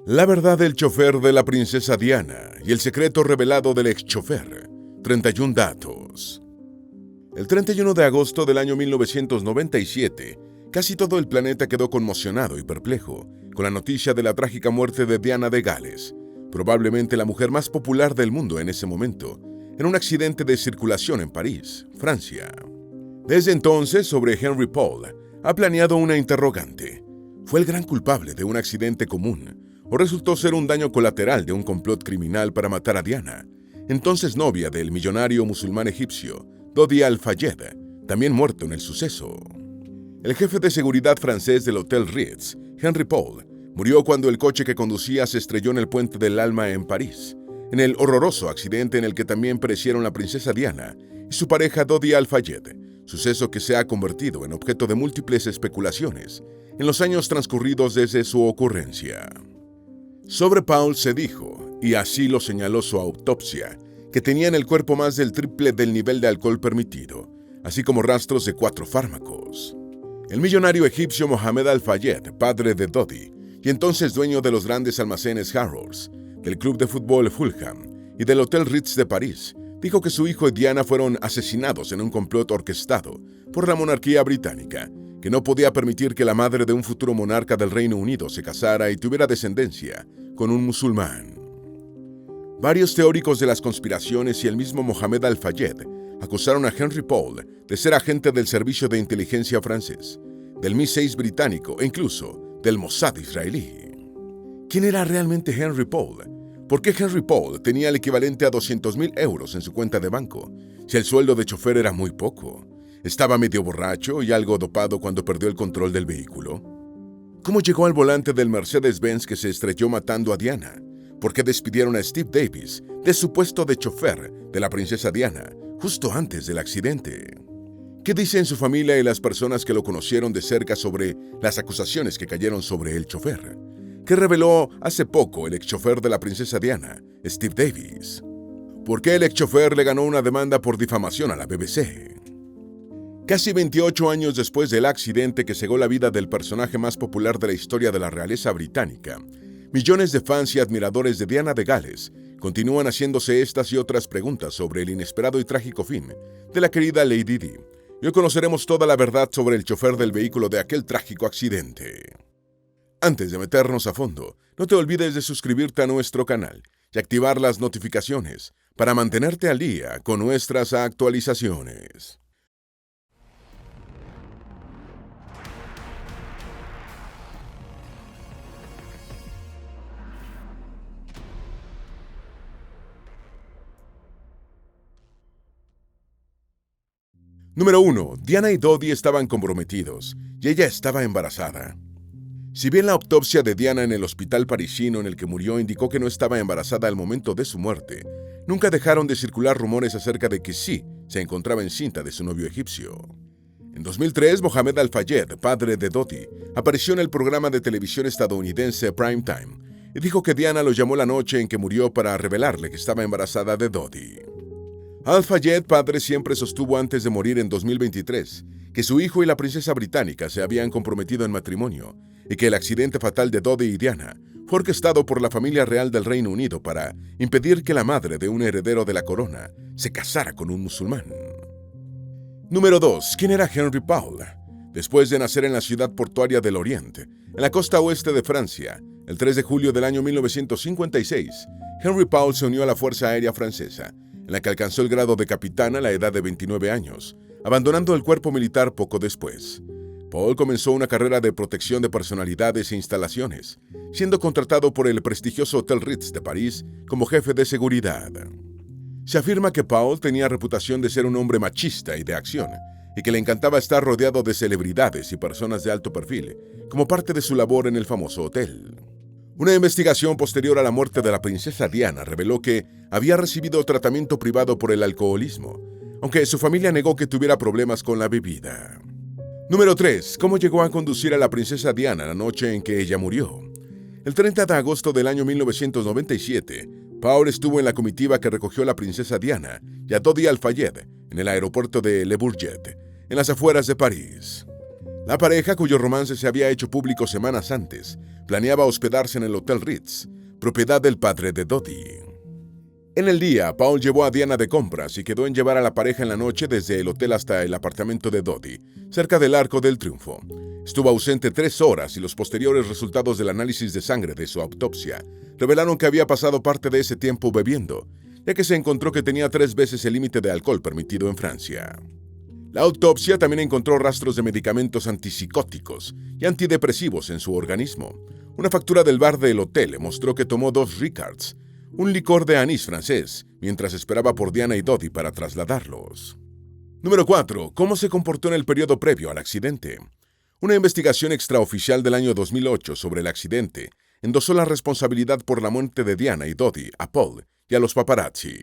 La verdad del chofer de la princesa Diana y el secreto revelado del ex chofer. 31 datos. El 31 de agosto del año 1997, casi todo el planeta quedó conmocionado y perplejo con la noticia de la trágica muerte de Diana de Gales, probablemente la mujer más popular del mundo en ese momento, en un accidente de circulación en París, Francia. Desde entonces, sobre Henry Paul, ha planeado una interrogante. ¿Fue el gran culpable de un accidente común o resultó ser un daño colateral de un complot criminal para matar a Diana, entonces novia del millonario musulmán egipcio Dodi Al-Fayed, también muerto en el suceso? El jefe de seguridad francés del Hotel Ritz, Henry Paul, murió cuando el coche que conducía se estrelló en el Puente del Alma en París, en el horroroso accidente en el que también perecieron la princesa Diana y su pareja Dodi Al-Fayed, suceso que se ha convertido en objeto de múltiples especulaciones en los años transcurridos desde su ocurrencia. Sobre Paul se dijo, y así lo señaló su autopsia, que tenía en el cuerpo más del triple del nivel de alcohol permitido, así como rastros de 4 fármacos. El millonario egipcio Mohamed Al-Fayed, padre de Dodi, y entonces dueño de los grandes almacenes Harrods, del club de fútbol Fulham y del Hotel Ritz de París, dijo que su hijo y Diana fueron asesinados en un complot orquestado por la monarquía británica, que no podía permitir que la madre de un futuro monarca del Reino Unido se casara y tuviera descendencia con un musulmán. Varios teóricos de las conspiraciones y el mismo Mohamed Al-Fayed acusaron a Henry Paul de ser agente del servicio de inteligencia francés, del MI6 británico e incluso del Mossad israelí. ¿Quién era realmente Henry Paul? ¿Por qué Henry Paul tenía el equivalente a 200,000 euros en su cuenta de banco, si el sueldo de chofer era muy poco? ¿Estaba medio borracho y algo dopado cuando perdió el control del vehículo? ¿Cómo llegó al volante del Mercedes-Benz que se estrelló matando a Diana? ¿Por qué despidieron a Steve Davis de su puesto de chofer de la princesa Diana justo antes del accidente? ¿Qué dicen su familia y las personas que lo conocieron de cerca sobre las acusaciones que cayeron sobre el chofer? ¿Qué reveló hace poco el ex chofer de la princesa Diana, Steve Davis? ¿Por qué el ex chofer le ganó una demanda por difamación a la BBC? Casi 28 años después del accidente que cegó la vida del personaje más popular de la historia de la realeza británica, millones de fans y admiradores de Diana de Gales continúan haciéndose estas y otras preguntas sobre el inesperado y trágico fin de la querida Lady Di. Y hoy conoceremos toda la verdad sobre el chofer del vehículo de aquel trágico accidente. Antes de meternos a fondo, no te olvides de suscribirte a nuestro canal y activar las notificaciones para mantenerte al día con nuestras actualizaciones. Número 1. Diana y Dodi estaban comprometidos y ella estaba embarazada. Si bien la autopsia de Diana en el hospital parisino en el que murió indicó que no estaba embarazada al momento de su muerte, nunca dejaron de circular rumores acerca de que sí se encontraba encinta de su novio egipcio. En 2003, Mohamed Al-Fayed, padre de Dodi, apareció en el programa de televisión estadounidense Prime Time y dijo que Diana lo llamó la noche en que murió para revelarle que estaba embarazada de Dodi. Al-Fayed, padre, siempre sostuvo antes de morir en 2023 que su hijo y la princesa británica se habían comprometido en matrimonio y que el accidente fatal de Dodi y Diana fue orquestado por la familia real del Reino Unido para impedir que la madre de un heredero de la corona se casara con un musulmán. Número 2. ¿Quién era Henry Paul? Después de nacer en la ciudad portuaria del Oriente, en la costa oeste de Francia, el 3 de julio del año 1956, Henry Paul se unió a la Fuerza Aérea Francesa, en la que alcanzó el grado de capitán a la edad de 29 años, abandonando el cuerpo militar poco después. Paul comenzó una carrera de protección de personalidades e instalaciones, siendo contratado por el prestigioso Hotel Ritz de París como jefe de seguridad. Se afirma que Paul tenía reputación de ser un hombre machista y de acción, y que le encantaba estar rodeado de celebridades y personas de alto perfil, como parte de su labor en el famoso hotel. Una investigación posterior a la muerte de la princesa Diana reveló que había recibido tratamiento privado por el alcoholismo, aunque su familia negó que tuviera problemas con la bebida. Número 3. ¿Cómo llegó a conducir a la princesa Diana la noche en que ella murió? El 30 de agosto del año 1997, Paul estuvo en la comitiva que recogió a la princesa Diana y a Dodi Al-Fayed en el aeropuerto de Le Bourget, en las afueras de París. La pareja, cuyo romance se había hecho público semanas antes, planeaba hospedarse en el Hotel Ritz, propiedad del padre de Dodi. En el día, Paul llevó a Diana de compras y quedó en llevar a la pareja en la noche desde el hotel hasta el apartamento de Dodi, cerca del Arco del Triunfo. Estuvo ausente 3 horas y los posteriores resultados del análisis de sangre de su autopsia revelaron que había pasado parte de ese tiempo bebiendo, ya que se encontró que tenía 3 veces el límite de alcohol permitido en Francia. La autopsia también encontró rastros de medicamentos antipsicóticos y antidepresivos en su organismo. Una factura del bar del hotel mostró que tomó 2 Ricards, un licor de anís francés, mientras esperaba por Diana y Dodi para trasladarlos. Número 4. ¿Cómo se comportó en el periodo previo al accidente? Una investigación extraoficial del año 2008 sobre el accidente endosó la responsabilidad por la muerte de Diana y Dodi a Paul y a los paparazzi.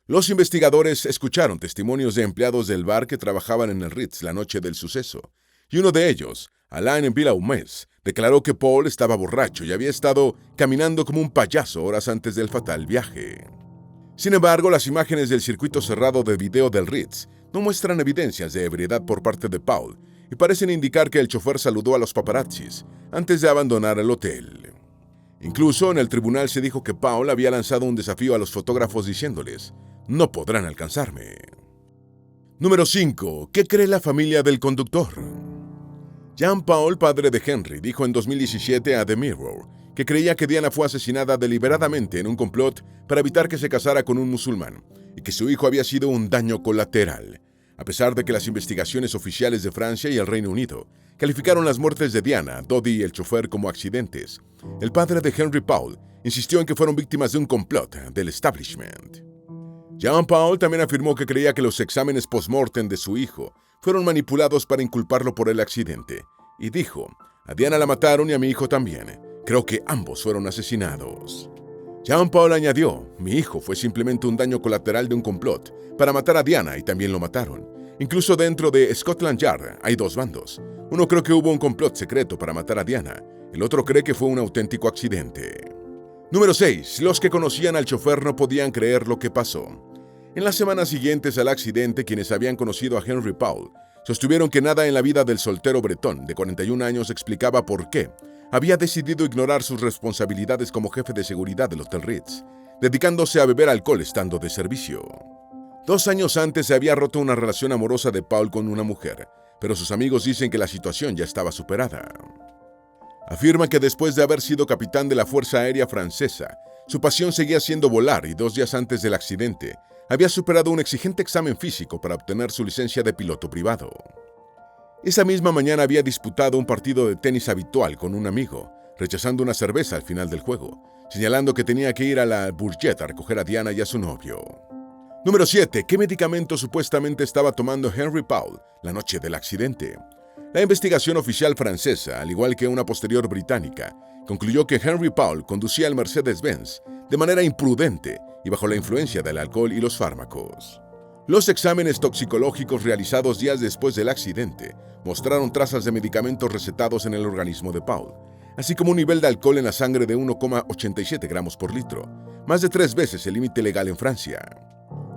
Los investigadores escucharon testimonios de empleados del bar que trabajaban en el Ritz la noche del suceso, y uno de ellos, Alain Villaumes, declaró que Paul estaba borracho y había estado caminando como un payaso horas antes del fatal viaje. Sin embargo, las imágenes del circuito cerrado de video del Ritz no muestran evidencias de ebriedad por parte de Paul y parecen indicar que el chofer saludó a los paparazzis antes de abandonar el hotel. Incluso en el tribunal se dijo que Paul había lanzado un desafío a los fotógrafos diciéndoles: «No podrán alcanzarme». Número 5. ¿Qué cree la familia del conductor? Jean-Paul, padre de Henry, dijo en 2017 a The Mirror que creía que Diana fue asesinada deliberadamente en un complot para evitar que se casara con un musulmán y que su hijo había sido un daño colateral, a pesar de que las investigaciones oficiales de Francia y el Reino Unido calificaron las muertes de Diana, Dodi y el chofer como accidentes. El padre de Henry Paul insistió en que fueron víctimas de un complot del establishment. Jean-Paul también afirmó que creía que los exámenes post-mortem de su hijo fueron manipulados para inculparlo por el accidente, y dijo: «A Diana la mataron y a mi hijo también. Creo que ambos fueron asesinados». Jean-Paul añadió: «Mi hijo fue simplemente un daño colateral de un complot para matar a Diana y también lo mataron. Incluso dentro de Scotland Yard hay 2 bandos. Uno cree que hubo un complot secreto para matar a Diana, el otro cree que fue un auténtico accidente». Número 6. Los que conocían al chofer no podían creer lo que pasó. En las semanas siguientes al accidente, quienes habían conocido a Henry Paul sostuvieron que nada en la vida del soltero bretón de 41 años explicaba por qué había decidido ignorar sus responsabilidades como jefe de seguridad del Hotel Ritz, dedicándose a beber alcohol estando de servicio. 2 años antes se había roto una relación amorosa de Paul con una mujer, pero sus amigos dicen que la situación ya estaba superada. Afirma que después de haber sido capitán de la Fuerza Aérea Francesa, su pasión seguía siendo volar y 2 días antes del accidente, había superado un exigente examen físico para obtener su licencia de piloto privado. Esa misma mañana había disputado un partido de tenis habitual con un amigo, rechazando una cerveza al final del juego, señalando que tenía que ir a la Bourget a recoger a Diana y a su novio. Número 7. ¿Qué medicamento supuestamente estaba tomando Henry Paul la noche del accidente? La investigación oficial francesa, al igual que una posterior británica, concluyó que Henry Paul conducía el Mercedes-Benz de manera imprudente y bajo la influencia del alcohol y los fármacos. Los exámenes toxicológicos realizados días después del accidente mostraron trazas de medicamentos recetados en el organismo de Paul, así como un nivel de alcohol en la sangre de 1,87 gramos por litro, más de 3 veces el límite legal en Francia.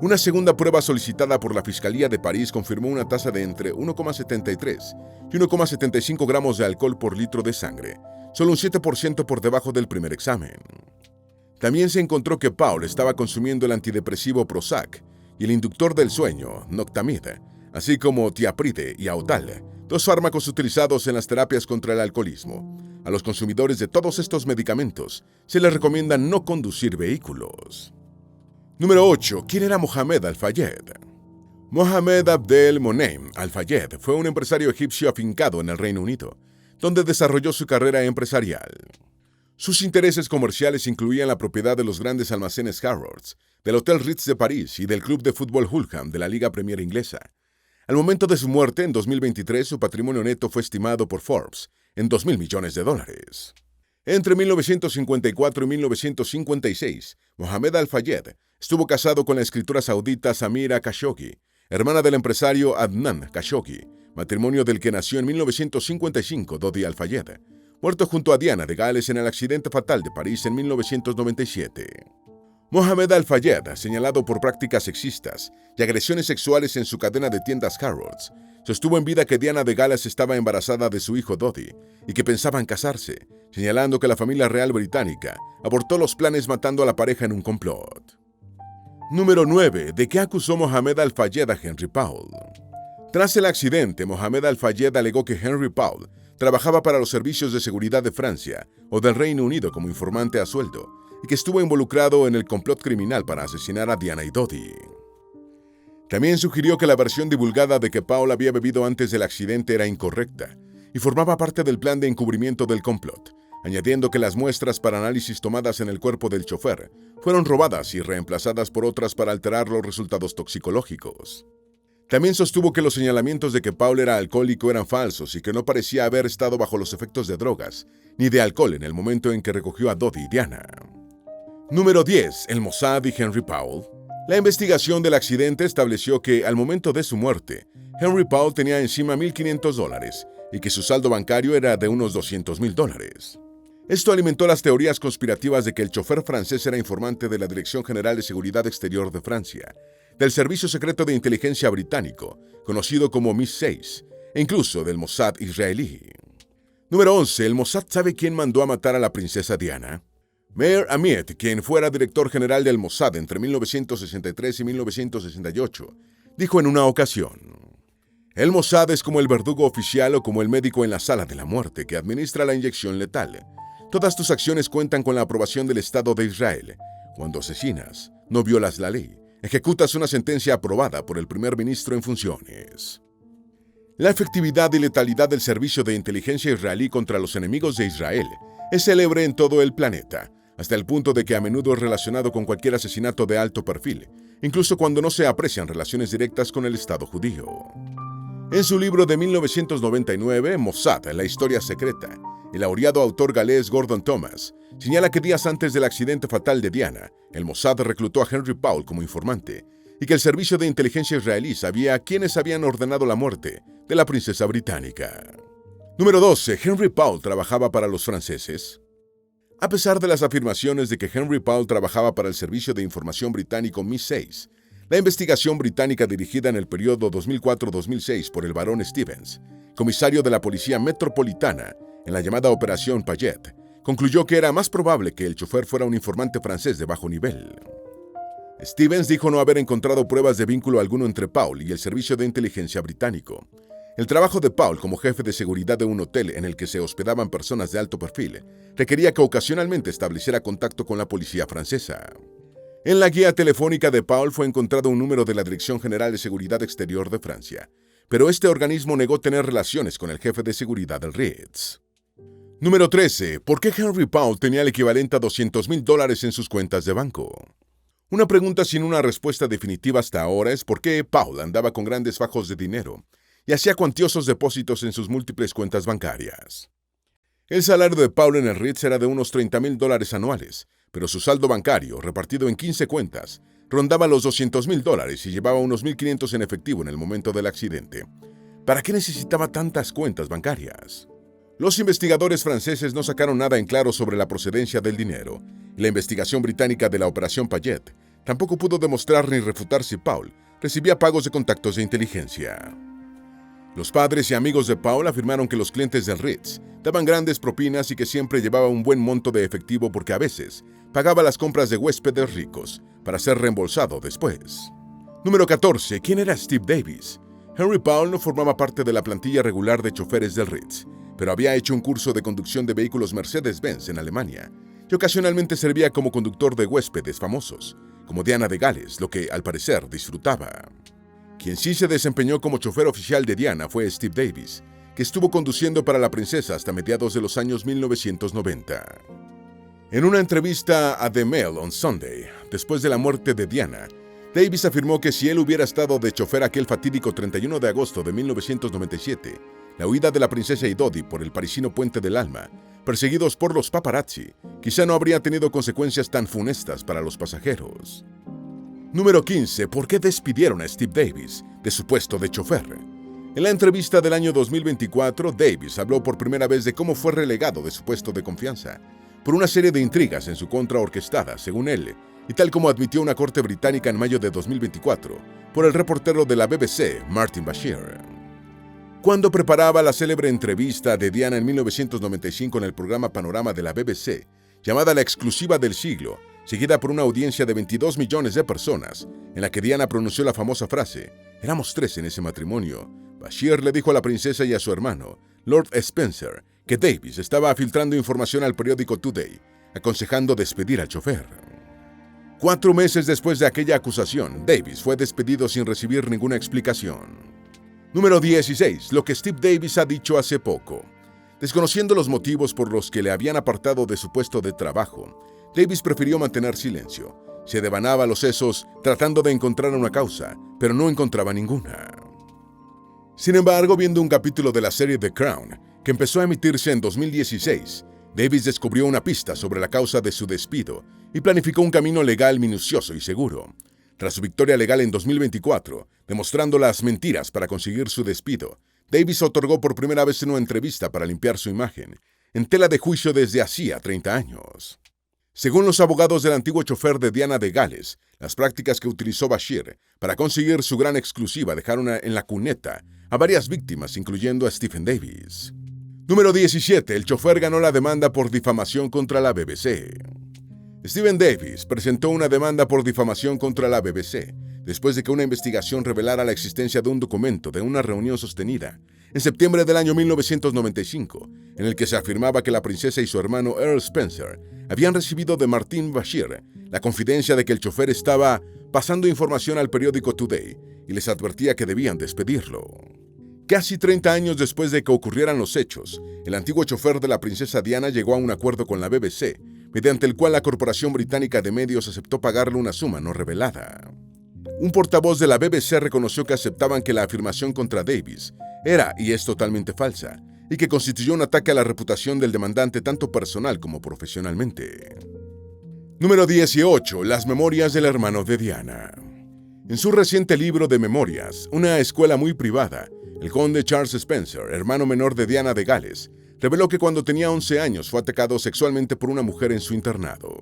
Una segunda prueba solicitada por la Fiscalía de París confirmó una tasa de entre 1,73 y 1,75 gramos de alcohol por litro de sangre, solo un 7% por debajo del primer examen. También se encontró que Paul estaba consumiendo el antidepresivo Prozac y el inductor del sueño, Noctamid, así como Tiapride y Audal, 2 fármacos utilizados en las terapias contra el alcoholismo. A los consumidores de todos estos medicamentos se les recomienda no conducir vehículos. Número 8. ¿Quién era Mohamed Al-Fayed? Mohamed Abdel Monem Al-Fayed fue un empresario egipcio afincado en el Reino Unido, donde desarrolló su carrera empresarial. Sus intereses comerciales incluían la propiedad de los grandes almacenes Harrods, del Hotel Ritz de París y del club de fútbol Fulham de la Liga Premier inglesa. Al momento de su muerte, en 2023, su patrimonio neto fue estimado por Forbes en $2.000 millones. Entre 1954 y 1956, Mohamed Al-Fayed estuvo casado con la escritora saudita Samira Khashoggi, hermana del empresario Adnan Khashoggi, matrimonio del que nació en 1955 Dodi Al-Fayed, muerto junto a Diana de Gales en el accidente fatal de París en 1997. Mohamed Al-Fayed, señalado por prácticas sexistas y agresiones sexuales en su cadena de tiendas Harrods, sostuvo en vida que Diana de Gales estaba embarazada de su hijo Dodi y que pensaban casarse, señalando que la familia real británica abortó los planes matando a la pareja en un complot. Número 9. ¿De qué acusó Mohamed Al-Fayed a Henry Paul? Tras el accidente, Mohamed Al-Fayed alegó que Henry Paul trabajaba para los servicios de seguridad de Francia o del Reino Unido como informante a sueldo y que estuvo involucrado en el complot criminal para asesinar a Diana y Dodi. También sugirió que la versión divulgada de que Paul había bebido antes del accidente era incorrecta y formaba parte del plan de encubrimiento del complot, añadiendo que las muestras para análisis tomadas en el cuerpo del chofer fueron robadas y reemplazadas por otras para alterar los resultados toxicológicos. También sostuvo que los señalamientos de que Paul era alcohólico eran falsos y que no parecía haber estado bajo los efectos de drogas ni de alcohol en el momento en que recogió a Dodi y Diana. Número 10. El Mossad y Henry Paul. La investigación del accidente estableció que, al momento de su muerte, Henry Paul tenía encima $1,500 y que su saldo bancario era de unos $200,000. Esto alimentó las teorías conspirativas de que el chofer francés era informante de la Dirección General de Seguridad Exterior de Francia, del Servicio Secreto de Inteligencia británico, conocido como MI6, e incluso del Mossad israelí. Número 11. ¿El Mossad sabe quién mandó a matar a la princesa Diana? Meir Amit, quien fuera director general del Mossad entre 1963 y 1968, dijo en una ocasión: "El Mossad es como el verdugo oficial o como el médico en la sala de la muerte que administra la inyección letal. Todas tus acciones cuentan con la aprobación del Estado de Israel. Cuando asesinas, no violas la ley, ejecutas una sentencia aprobada por el primer ministro en funciones". La efectividad y letalidad del servicio de inteligencia israelí contra los enemigos de Israel es célebre en todo el planeta, hasta el punto de que a menudo es relacionado con cualquier asesinato de alto perfil, incluso cuando no se aprecian relaciones directas con el Estado judío. En su libro de 1999, Mossad, la historia secreta, el laureado autor galés Gordon Thomas señala que días antes del accidente fatal de Diana, el Mossad reclutó a Henry Paul como informante y que el servicio de inteligencia israelí sabía quiénes habían ordenado la muerte de la princesa británica. Número 12. ¿Henry Paul trabajaba para los franceses? A pesar de las afirmaciones de que Henry Paul trabajaba para el Servicio de Información Británico MI6, la investigación británica dirigida en el periodo 2004-2006 por el barón Stevens, comisario de la Policía Metropolitana en la llamada Operación Payet, concluyó que era más probable que el chofer fuera un informante francés de bajo nivel. Stevens dijo no haber encontrado pruebas de vínculo alguno entre Paul y el Servicio de Inteligencia británico. El trabajo de Paul como jefe de seguridad de un hotel en el que se hospedaban personas de alto perfil requería que ocasionalmente estableciera contacto con la policía francesa. En la guía telefónica de Paul fue encontrado un número de la Dirección General de Seguridad Exterior de Francia, pero este organismo negó tener relaciones con el jefe de seguridad del Ritz. Número 13. ¿Por qué Henry Paul tenía el equivalente a $200,000 en sus cuentas de banco? Una pregunta sin una respuesta definitiva hasta ahora es por qué Paul andaba con grandes fajos de dinero y hacía cuantiosos depósitos en sus múltiples cuentas bancarias. El salario de Paul en el Ritz era de unos $30,000 anuales, pero su saldo bancario, repartido en 15 cuentas, rondaba los $200,000 y llevaba unos 1,500 en efectivo en el momento del accidente. ¿Para qué necesitaba tantas cuentas bancarias? Los investigadores franceses no sacaron nada en claro sobre la procedencia del dinero, y la investigación británica de la Operación Payet tampoco pudo demostrar ni refutar si Paul recibía pagos de contactos de inteligencia. Los padres y amigos de Paul afirmaron que los clientes del Ritz daban grandes propinas y que siempre llevaba un buen monto de efectivo porque a veces pagaba las compras de huéspedes ricos para ser reembolsado después. Número 14. ¿Quién era Steve Davis? Henry Paul no formaba parte de la plantilla regular de choferes del Ritz, pero había hecho un curso de conducción de vehículos Mercedes-Benz en Alemania y ocasionalmente servía como conductor de huéspedes famosos, como Diana de Gales, lo que al parecer disfrutaba. Quien sí se desempeñó como chofer oficial de Diana fue Steve Davis, que estuvo conduciendo para la princesa hasta mediados de los años 1990. En una entrevista a The Mail on Sunday, después de la muerte de Diana, Davis afirmó que si él hubiera estado de chofer aquel fatídico 31 de agosto de 1997, la huida de la princesa y Dodi por el parisino Puente del Alma, perseguidos por los paparazzi, quizá no habría tenido consecuencias tan funestas para los pasajeros. Número 15. ¿Por qué despidieron a Steve Davis de su puesto de chofer? En la entrevista del año 2024, Davis habló por primera vez de cómo fue relegado de su puesto de confianza por una serie de intrigas en su contra orquestadas, según él, y tal como admitió una corte británica en mayo de 2024 por el reportero de la BBC, Martin Bashir. Cuando preparaba la célebre entrevista de Diana en 1995 en el programa Panorama de la BBC, llamada La Exclusiva del Siglo, seguida por una audiencia de 22 millones de personas, en la que Diana pronunció la famosa frase, «Éramos 3 en ese matrimonio», Bashir le dijo a la princesa y a su hermano, Lord Spencer, que Davis estaba filtrando información al periódico Today, aconsejando despedir al chofer. 4 meses después de aquella acusación, Davis fue despedido sin recibir ninguna explicación. Número 16. Lo que Steve Davis ha dicho hace poco. Desconociendo los motivos por los que le habían apartado de su puesto de trabajo, Davis prefirió mantener silencio. Se devanaba los sesos tratando de encontrar una causa, pero no encontraba ninguna. Sin embargo, viendo un capítulo de la serie The Crown, que empezó a emitirse en 2016, Davis descubrió una pista sobre la causa de su despido y planificó un camino legal minucioso y seguro. Tras su victoria legal en 2024, demostrando las mentiras para conseguir su despido, Davis otorgó por primera vez una entrevista para limpiar su imagen, en tela de juicio desde hacía 30 años. Según los abogados del antiguo chofer de Diana de Gales, las prácticas que utilizó Bashir para conseguir su gran exclusiva dejaron en la cuneta a varias víctimas, incluyendo a Stephen Davis. Número 17. El chofer ganó la demanda por difamación contra la BBC. Stephen Davis presentó una demanda por difamación contra la BBC después de que una investigación revelara la existencia de un documento de una reunión sostenida en septiembre del año 1995, en el que se afirmaba que la princesa y su hermano Earl Spencer habían recibido de Martin Bashir la confidencia de que el chofer estaba pasando información al periódico Today y les advertía que debían despedirlo. Casi 30 años después de que ocurrieran los hechos, el antiguo chofer de la princesa Diana llegó a un acuerdo con la BBC, mediante el cual la Corporación Británica de Medios aceptó pagarle una suma no revelada. Un portavoz de la BBC reconoció que aceptaban que la afirmación contra Davis era y es totalmente falsa, y que constituyó un ataque a la reputación del demandante tanto personal como profesionalmente. Número 18. Las memorias del hermano de Diana. En su reciente libro de memorias, Una escuela muy privada, el conde Charles Spencer, hermano menor de Diana de Gales, reveló que cuando tenía 11 años fue atacado sexualmente por una mujer en su internado.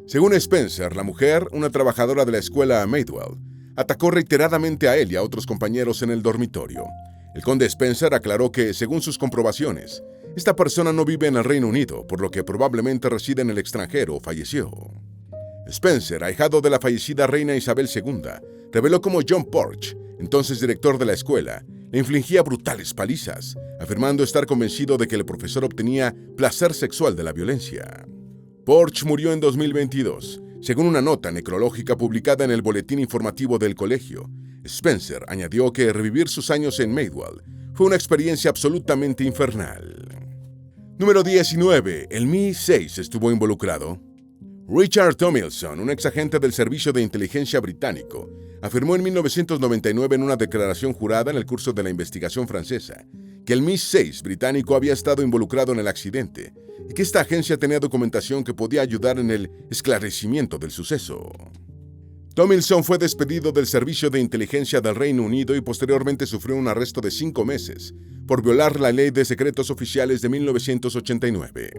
Según Spencer, la mujer, una trabajadora de la escuela Maidwell, atacó reiteradamente a él y a otros compañeros en el dormitorio. El conde Spencer aclaró que, según sus comprobaciones, esta persona no vive en el Reino Unido, por lo que probablemente reside en el extranjero o falleció. Spencer, ahijado de la fallecida reina Isabel II, reveló cómo John Porch, entonces director de la escuela, le infligía brutales palizas, afirmando estar convencido de que el profesor obtenía placer sexual de la violencia. Porch murió en 2022, según una nota necrológica publicada en el boletín informativo del colegio. Spencer añadió que revivir sus años en Maidwell fue una experiencia absolutamente infernal. Número 19. El Mi-6 estuvo involucrado. Richard Tomlinson, un exagente del Servicio de Inteligencia británico, afirmó en 1999 en una declaración jurada en el curso de la investigación francesa que el Mi-6 británico había estado involucrado en el accidente y que esta agencia tenía documentación que podía ayudar en el esclarecimiento del suceso. Tomlinson fue despedido del Servicio de Inteligencia del Reino Unido y posteriormente sufrió un arresto de 5 meses por violar la Ley de Secretos Oficiales de 1989.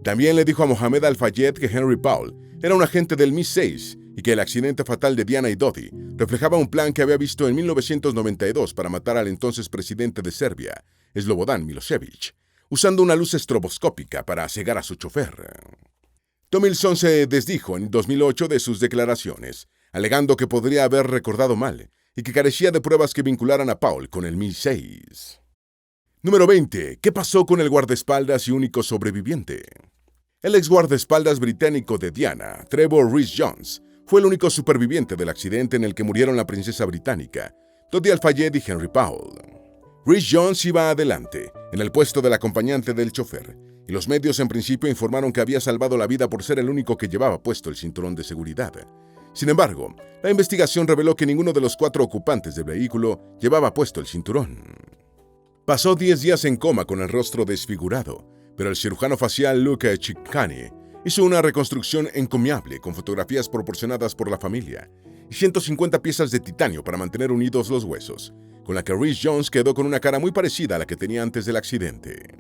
También le dijo a Mohamed Al-Fayed que Henry Paul era un agente del Mi-6 y que el accidente fatal de Diana y Dodi reflejaba un plan que había visto en 1992 para matar al entonces presidente de Serbia, Slobodan Milošević, usando una luz estroboscópica para cegar a su chofer. Tomlinson se desdijo en 2008 de sus declaraciones, alegando que podría haber recordado mal y que carecía de pruebas que vincularan a Paul con el Mi-6. Número 20. ¿Qué pasó con el guardaespaldas y único sobreviviente? El ex guardaespaldas británico de Diana, Trevor Rhys-Jones, fue el único superviviente del accidente en el que murieron la princesa británica, Dodi Al-Fayed y Henry Paul. Rhys-Jones iba adelante, en el puesto del acompañante del chofer, y los medios en principio informaron que había salvado la vida por ser el único que llevaba puesto el cinturón de seguridad. Sin embargo, la investigación reveló que ninguno de los 4 ocupantes del vehículo llevaba puesto el cinturón. Pasó 10 días en coma con el rostro desfigurado, pero el cirujano facial Luca Ciccani hizo una reconstrucción encomiable con fotografías proporcionadas por la familia y 150 piezas de titanio para mantener unidos los huesos, con la que Rhys-Jones quedó con una cara muy parecida a la que tenía antes del accidente.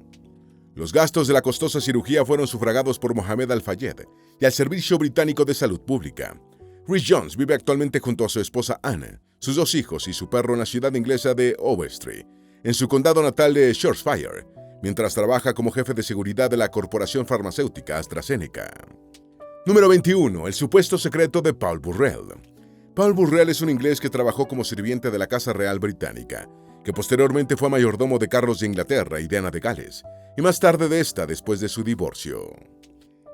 Los gastos de la costosa cirugía fueron sufragados por Mohamed Al-Fayed y al Servicio Británico de Salud Pública. Rhys Jones vive actualmente junto a su esposa Anna, sus 2 hijos y su perro en la ciudad inglesa de Overstreet, en su condado natal de Shropshire, mientras trabaja como jefe de seguridad de la corporación farmacéutica AstraZeneca. Número 21. El supuesto secreto de Paul Burrell. Paul Burrell es un inglés que trabajó como sirviente de la Casa Real Británica, que posteriormente fue mayordomo de Carlos de Inglaterra y de Ana de Gales, y más tarde de esta después de su divorcio.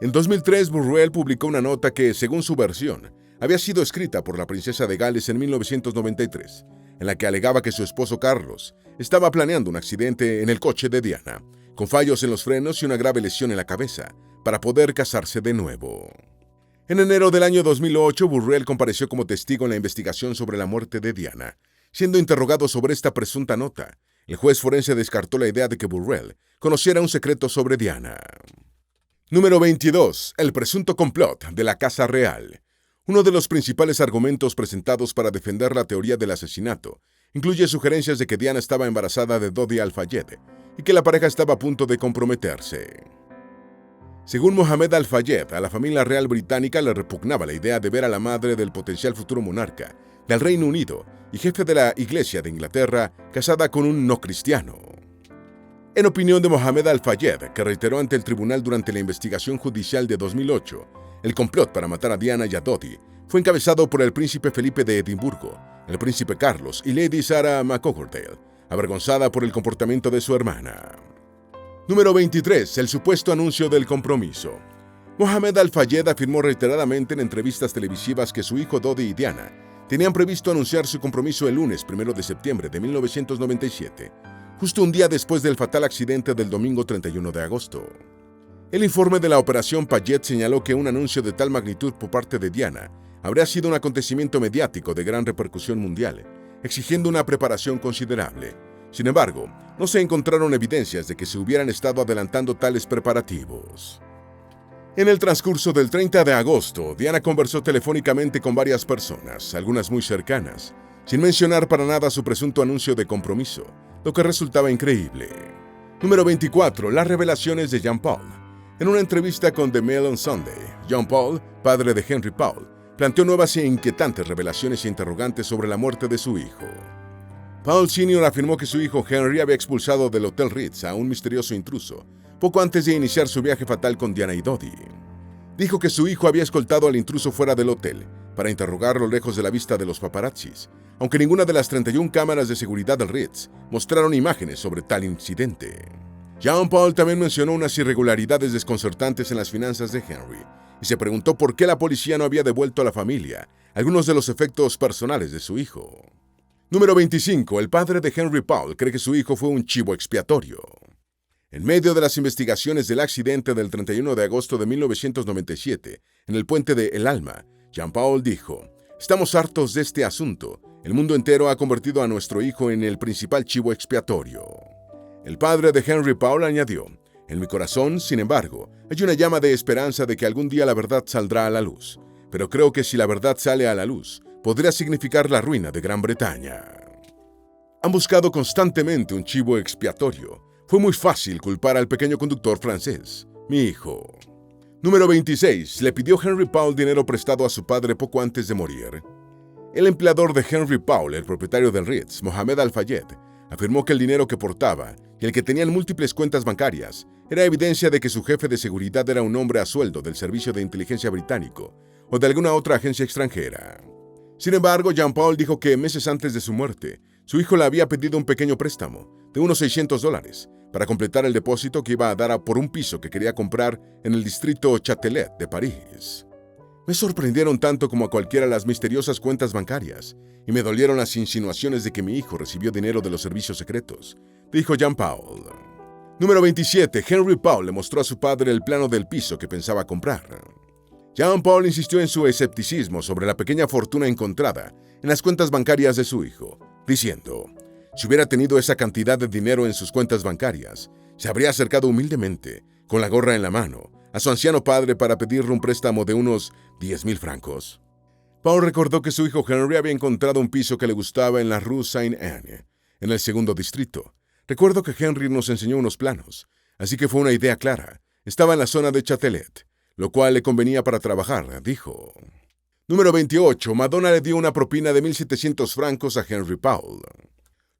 En 2003, Burrell publicó una nota que, según su versión, había sido escrita por la princesa de Gales en 1993, en la que alegaba que su esposo Carlos estaba planeando un accidente en el coche de Diana, con fallos en los frenos y una grave lesión en la cabeza, para poder casarse de nuevo. En enero del año 2008, Burrell compareció como testigo en la investigación sobre la muerte de Diana. Siendo interrogado sobre esta presunta nota, el juez forense descartó la idea de que Burrell conociera un secreto sobre Diana. Número 22. El presunto complot de la Casa Real. Uno de los principales argumentos presentados para defender la teoría del asesinato incluye sugerencias de que Diana estaba embarazada de Dodi Al-Fayed y que la pareja estaba a punto de comprometerse. Según Mohamed Al-Fayed, a la familia real británica le repugnaba la idea de ver a la madre del potencial futuro monarca del Reino Unido y jefe de la Iglesia de Inglaterra casada con un no cristiano. En opinión de Mohamed Al-Fayed, que reiteró ante el tribunal durante la investigación judicial de 2008, el complot para matar a Diana y a Dodi fue encabezado por el príncipe Felipe de Edimburgo, el príncipe Carlos y Lady Sarah McCorkle, avergonzada por el comportamiento de su hermana. Número 23. El supuesto anuncio del compromiso. Mohamed Al-Fayed afirmó reiteradamente en entrevistas televisivas que su hijo Dodi y Diana tenían previsto anunciar su compromiso el lunes 1 de septiembre de 1997, justo un día después del fatal accidente del domingo 31 de agosto. El informe de la Operación Payet señaló que un anuncio de tal magnitud por parte de Diana habría sido un acontecimiento mediático de gran repercusión mundial, exigiendo una preparación considerable. Sin embargo, no se encontraron evidencias de que se hubieran estado adelantando tales preparativos. En el transcurso del 30 de agosto, Diana conversó telefónicamente con varias personas, algunas muy cercanas, sin mencionar para nada su presunto anuncio de compromiso, lo que resultaba increíble. Número 24. Las revelaciones de Jean Paul. En una entrevista con The Mail on Sunday, Jean Paul, padre de Henry Paul, planteó nuevas e inquietantes revelaciones e interrogantes sobre la muerte de su hijo. Paul Sr. afirmó que su hijo Henry había expulsado del Hotel Ritz a un misterioso intruso, poco antes de iniciar su viaje fatal con Diana y Dodi. Dijo que su hijo había escoltado al intruso fuera del hotel, para interrogarlo lejos de la vista de los paparazzis, aunque ninguna de las 31 cámaras de seguridad del Ritz mostraron imágenes sobre tal incidente. Jean Paul también mencionó unas irregularidades desconcertantes en las finanzas de Henry, y se preguntó por qué la policía no había devuelto a la familia algunos de los efectos personales de su hijo. Número 25. El padre de Henry Paul cree que su hijo fue un chivo expiatorio. En medio de las investigaciones del accidente del 31 de agosto de 1997, en el puente de El Alma, Jean Paul dijo: «Estamos hartos de este asunto. El mundo entero ha convertido a nuestro hijo en el principal chivo expiatorio». El padre de Henry Paul añadió: «En mi corazón, sin embargo, hay una llama de esperanza de que algún día la verdad saldrá a la luz. Pero creo que si la verdad sale a la luz, podría significar la ruina de Gran Bretaña». Han buscado constantemente un chivo expiatorio. Fue muy fácil culpar al pequeño conductor francés, mi hijo. Número 26. Le pidió Henry Paul dinero prestado a su padre poco antes de morir. El empleador de Henry Paul, el propietario del Ritz, Mohamed Al-Fayed, afirmó que el dinero que portaba y el que tenía en múltiples cuentas bancarias era evidencia de que su jefe de seguridad era un hombre a sueldo del Servicio de Inteligencia británico o de alguna otra agencia extranjera. Sin embargo, Jean Paul dijo que meses antes de su muerte, su hijo le había pedido un pequeño préstamo de unos $600 para completar el depósito que iba a dar por un piso que quería comprar en el distrito Châtelet de París. Me sorprendieron tanto como a cualquiera las misteriosas cuentas bancarias, y me dolieron las insinuaciones de que mi hijo recibió dinero de los servicios secretos, dijo Jean Paul. Número 27. Henry Paul le mostró a su padre el plano del piso que pensaba comprar. Jean Paul insistió en su escepticismo sobre la pequeña fortuna encontrada en las cuentas bancarias de su hijo, diciendo: «Si hubiera tenido esa cantidad de dinero en sus cuentas bancarias, se habría acercado humildemente, con la gorra en la mano, a su anciano padre para pedirle un préstamo de unos 10,000 francos». Paul recordó que su hijo Henry había encontrado un piso que le gustaba en la Rue Saint-Anne, en el segundo distrito. «Recuerdo que Henry nos enseñó unos planos. Así que fue una idea clara. Estaba en la zona de Châtelet, lo cual le convenía para trabajar, dijo. Número 28. Madonna le dio una propina de 1.700 francos a Henry Paul.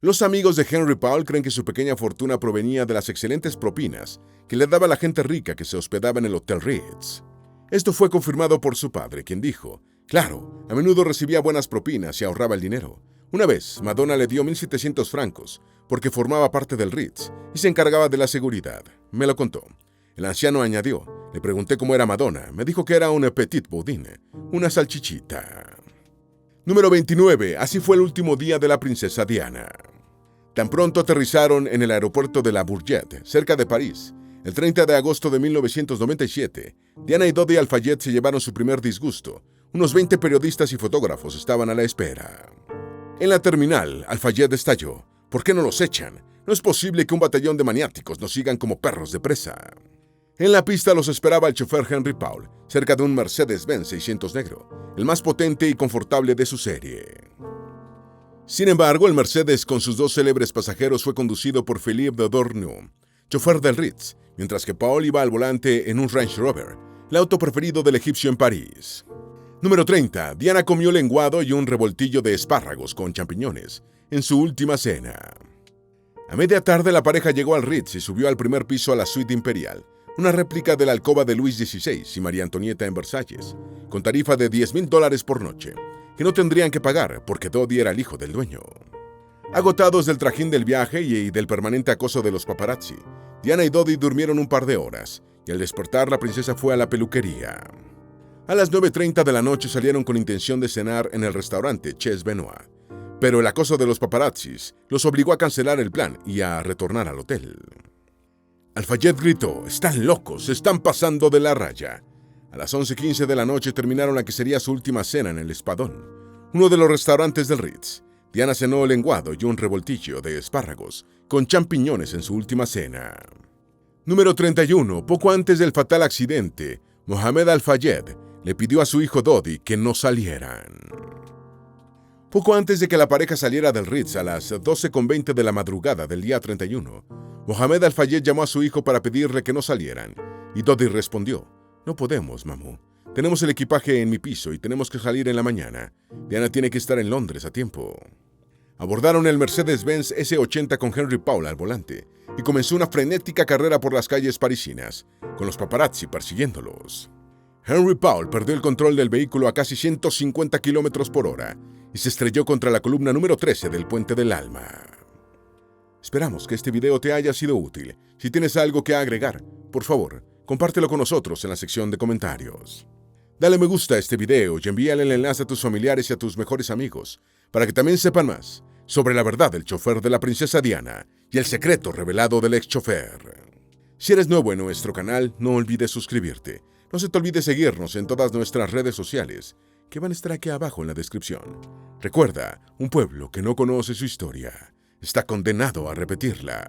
Los amigos de Henry Paul creen que su pequeña fortuna provenía de las excelentes propinas que le daba la gente rica que se hospedaba en el Hotel Ritz. Esto fue confirmado por su padre, quien dijo, claro, a menudo recibía buenas propinas y ahorraba el dinero. Una vez, Madonna le dio 1.700 francos porque formaba parte del Ritz y se encargaba de la seguridad. Me lo contó. El anciano añadió, le pregunté cómo era Madonna. Me dijo que era un petit boudin, una salchichita. Número 29. Así fue el último día de la princesa Diana. Tan pronto aterrizaron en el aeropuerto de La Bourget, cerca de París, el 30 de agosto de 1997, Diana y Dodi Al-Fayed se llevaron su primer disgusto. Unos 20 periodistas y fotógrafos estaban a la espera. En la terminal, Al-Fayed estalló. ¿Por qué no los echan? No es posible que un batallón de maniáticos nos sigan como perros de presa. En la pista los esperaba el chofer Henry Paul, cerca de un Mercedes-Benz 600 negro, el más potente y confortable de su serie. Sin embargo, el Mercedes con sus dos célebres pasajeros fue conducido por Philippe de Dornu, chofer del Ritz, mientras que Paul iba al volante en un Range Rover, el auto preferido del egipcio en París. Número 30. Diana comió lenguado y un revoltillo de espárragos con champiñones en su última cena. A media tarde la pareja llegó al Ritz y subió al primer piso a la suite imperial, una réplica de la alcoba de Luis XVI y María Antonieta en Versalles, con tarifa de $10,000 por noche, que no tendrían que pagar porque Dodi era el hijo del dueño. Agotados del trajín del viaje y del permanente acoso de los paparazzi, Diana y Dodi durmieron un par de horas, y al despertar la princesa fue a la peluquería. A las 9:30 de la noche salieron con intención de cenar en el restaurante Ches Benoit, pero el acoso de los paparazzis los obligó a cancelar el plan y a retornar al hotel. Al-Fayed gritó, «¡Están locos! ¡Se están pasando de la raya!». A las 11:15 de la noche terminaron la que sería su última cena en el Espadón, uno de los restaurantes del Ritz. Diana cenó lenguado y un revoltillo de espárragos con champiñones en su última cena. Número 31. Poco antes del fatal accidente, Mohamed Al-Fayed le pidió a su hijo Dodi que no salieran. Poco antes de que la pareja saliera del Ritz a las 12:20 de la madrugada del día 31, Mohamed Al-Fayed llamó a su hijo para pedirle que no salieran, y Dodi respondió, «No podemos, mamú. Tenemos el equipaje en mi piso y tenemos que salir en la mañana. Diana tiene que estar en Londres a tiempo». Abordaron el Mercedes-Benz S80 con Henry Paul al volante y comenzó una frenética carrera por las calles parisinas, con los paparazzi persiguiéndolos. Henry Paul perdió el control del vehículo a casi 150 km por hora y se estrelló contra la columna número 13 del Puente del Alma. Esperamos que este video te haya sido útil. Si tienes algo que agregar, por favor, compártelo con nosotros en la sección de comentarios. Dale me gusta a este video y envíale el enlace a tus familiares y a tus mejores amigos, para que también sepan más sobre la verdad del chofer de la princesa Diana y el secreto revelado del ex chofer. Si eres nuevo en nuestro canal, no olvides suscribirte. No se te olvide seguirnos en todas nuestras redes sociales, que van a estar aquí abajo en la descripción. Recuerda, un pueblo que no conoce su historia está condenado a repetirla.